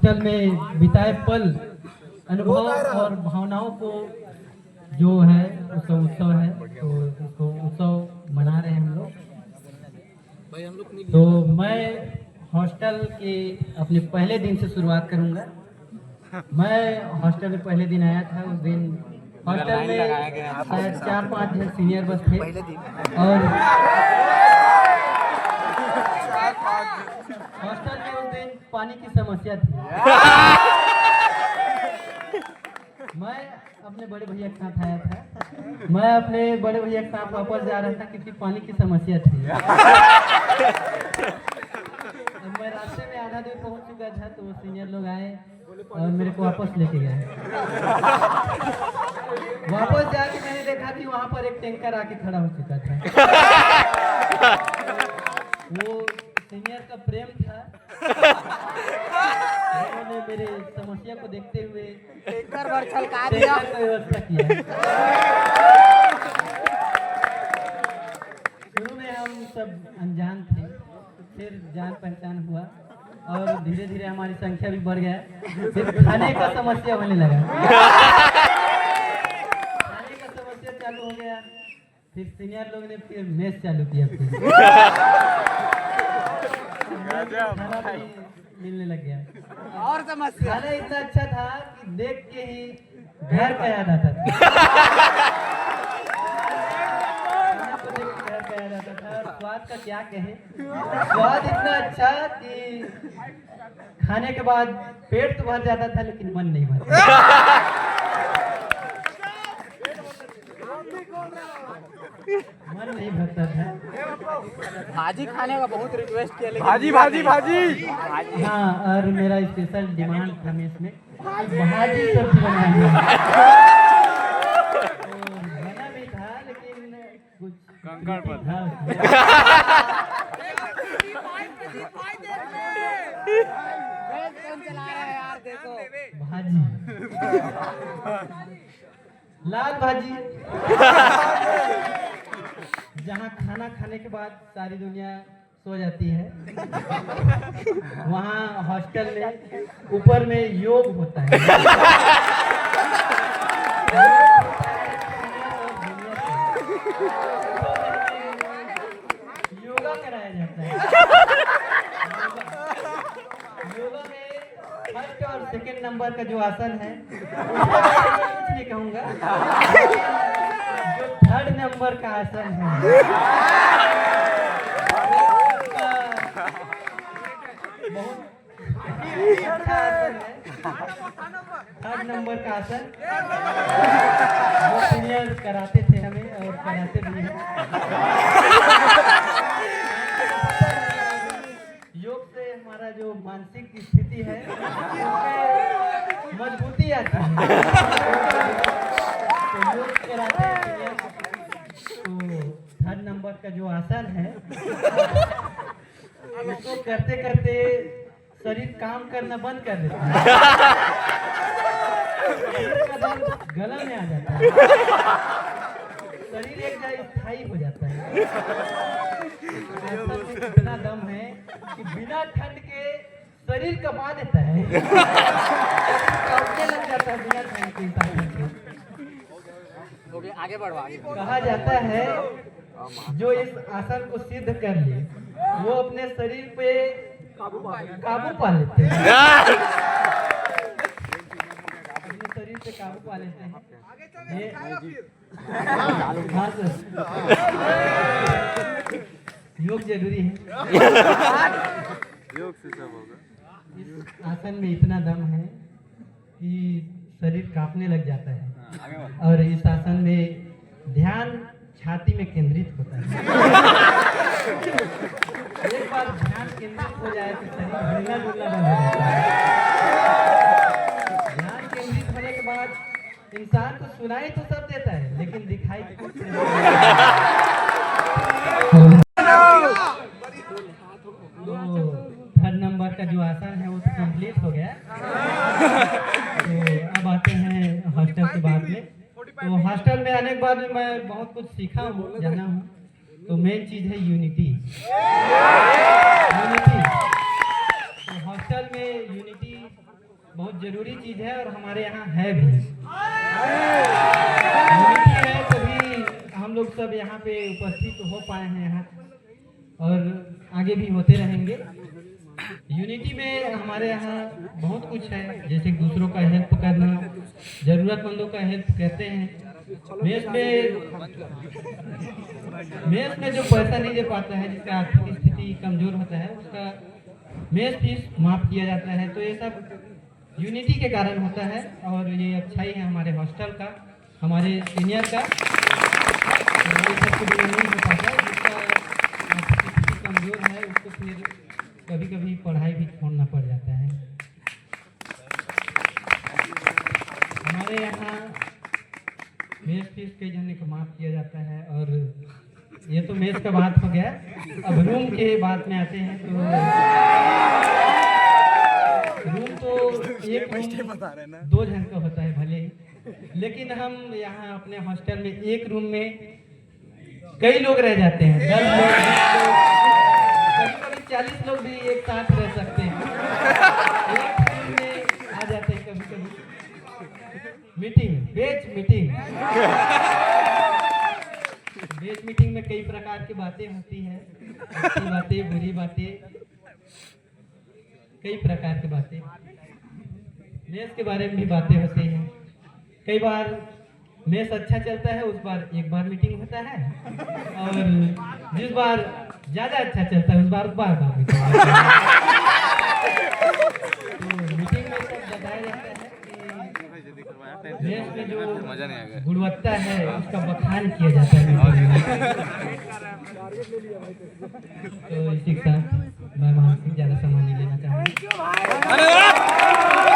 Hostel में बिताए पल, अनुभव और भावनाओं को जो है उत्सव है, तो उसको उत्सव मना रहे हैं हम लोग। तो मैं हॉस्टल के अपने पहले दिन से शुरुआत करूंगा। मैं हॉस्टल में पहले दिन आया था। उस दिन हॉस्टल में शायद 4-5 जन सीनियर बस थे और हॉस्टल में उस दिन पानी की समस्या थी। मैं अपने बड़े भैया के साथ आया था। मैं अपने बड़े भैया के साथ वापस जा रहा था क्योंकि पानी की समस्या थी। मैं रास्ते में आधा दूर पहुंच चुका था तो वो सीनियर लोग आए और मेरे को वापस लेके गए। वापस जाके मैंने देखा कि वहां पर एक टैंकर आके खड़ा हो चुका था। वो सीनियर का प्रेम था। उन्होंने मेरे समस्या को देखते हुए टैंकर का व्यवस्था किया। शुरू में हम सब अनजान थे, फिर जान पहचान हुआ और धीरे धीरे हमारी संख्या भी बढ़ गया। फिर खाने का समस्या होने लगा। खाने का समस्या चालू हो गया। फिर सीनियर लोग ने फिर मेस चालू किया। खाना भी मिलने लग गया और समस्या। खाना इतना अच्छा था कि देख के ही घर का याद आता था। स्वाद का क्या कहें, स्वाद इतना अच्छा कि खाने के बाद पेट तो भर जाता था लेकिन मन नहीं भरता। मन नहीं भरता था। भाजी खाने का बहुत रिक्वेस्ट किया लेकिन भाजी भाजी भाजी। हाँ, और मेरा स्पेशल डिमांड था मेस में भाजी सब्जी बनानी है। बना भी था लेकिन कुछ कंकड़ पर था। चला रहा है यार, देखो भाजी, लाल भाजी। जहाँ खाना खाने के बाद सारी दुनिया सो जाती है, वहाँ हॉस्टल में ऊपर में योग होता है। योगा कराया जाता है। योगा में फर्स्ट और सेकंड नंबर का जो आसन है कुछ नहीं कहूँगा, जो थर्ड नंबर का आसन है बहुत अच्छा आसन है। थर्ड नंबर का आसन वो सीनियर कराते थे हमें और कराते भी हैं। योग से हमारा जो मानसिक स्थिति है उसमें मजबूती आती है। तो योग कराते हैं सीनियर। तो थर्ड नंबर का जो आसन है उसको करते करते शरीर काम करना बंद कर देता है। शरीर का दर्द गला में आ जाता है। शरीर एक जगह स्थायी हो जाता है। इतना दम है कि बिना ठंड के शरीर कमा देता है। लग जाता है बिना ठंड के इंसान। आगे बढ़वा। कहा जाता है जो इस आसन को सिद्ध कर ले वो अपने शरीर पे काबू पा लेते हैं। अपने शरीर पे काबू पा लेते हैं। हाँ सर, योग जरूरी है। योग से सब होगा। इस आसन में इतना दम है कि शरीर कांपने लग जाता है और इस आसन में ध्यान छाती में केंद्रित होता है। एक बार ध्यान केंद्रित हो जाए तो शरीर हिलना डुलना बंद हो जाता है। ध्यान केंद्रित होने के बाद इंसान को सुनाई तो सब देता है लेकिन दिखाई कुछ नहीं देता। थर्ड नंबर का जो आसन है वो तो कंप्लीट हो गया। तो अब आते हैं हॉस्टल के बाद में। तो हॉस्टल में आने के बाद में मैं बहुत कुछ सीखा हूँ, जाना हूँ। तो मेन चीज है यूनिटी। यूनिटी तो हॉस्टल में यूनिटी बहुत जरूरी चीज है और हमारे यहाँ है भी। यूनिटी है तभी हम लोग सब यहाँ पे उपस्थित हो पाए हैं यहाँ, और आगे भी होते रहेंगे। यूनिटी में हमारे यहाँ बहुत कुछ है, जैसे दूसरों का हेल्प करना, जरूरतमंदों का हेल्प करते हैं। मेस में जो पैसा नहीं दे पाता है, जिसका आर्थिक स्थिति कमजोर होता है, उसका मेस फीस माफ किया जाता है। तो ये सब यूनिटी के कारण होता है और ये अच्छाई है हमारे हॉस्टल का, हमारे सीनियर का। ये सब कुछ नहीं हो पाता, जिसका आर्थिक स्थिति कमजोर है उसको फिर कभी कभी पढ़ाई भी छोड़ना पड़ जाता है। हमारे यहाँ मेस फीस कई जने को माफ किया जाता है। और ये तो मेस का बात हो गया, अब रूम के बात में आते हैं। तो रूम तो एक रूम 2 जन का होता है भले ही, लेकिन हम यहाँ अपने हॉस्टल में एक रूम में कई लोग रह जाते हैं, 10 लोग, 20 लोग, कभी 40 लोग भी एक साथ रह सकते हैं। एक रूम में आ जाते हैं कभी कभी मीटिंग, बेच मीटिंग में कई प्रकार की बातें होती हैं, अच्छी बातें, बुरी बातें, कई प्रकार की बातें। मेस के बारे में भी बातें होती हैं। कई बार मेस अच्छा चलता है, उस बार एक बार मीटिंग होता है, और जिस बार ज्यादा अच्छा चलता है उस बार बार मीटिंग होता है। तो मीटिंग में सब बताया जाता है कि मेस में जो गुणवत्ता है उसका बखान किया जाता है। तो इसी के साथ मैं ज़्यादा समय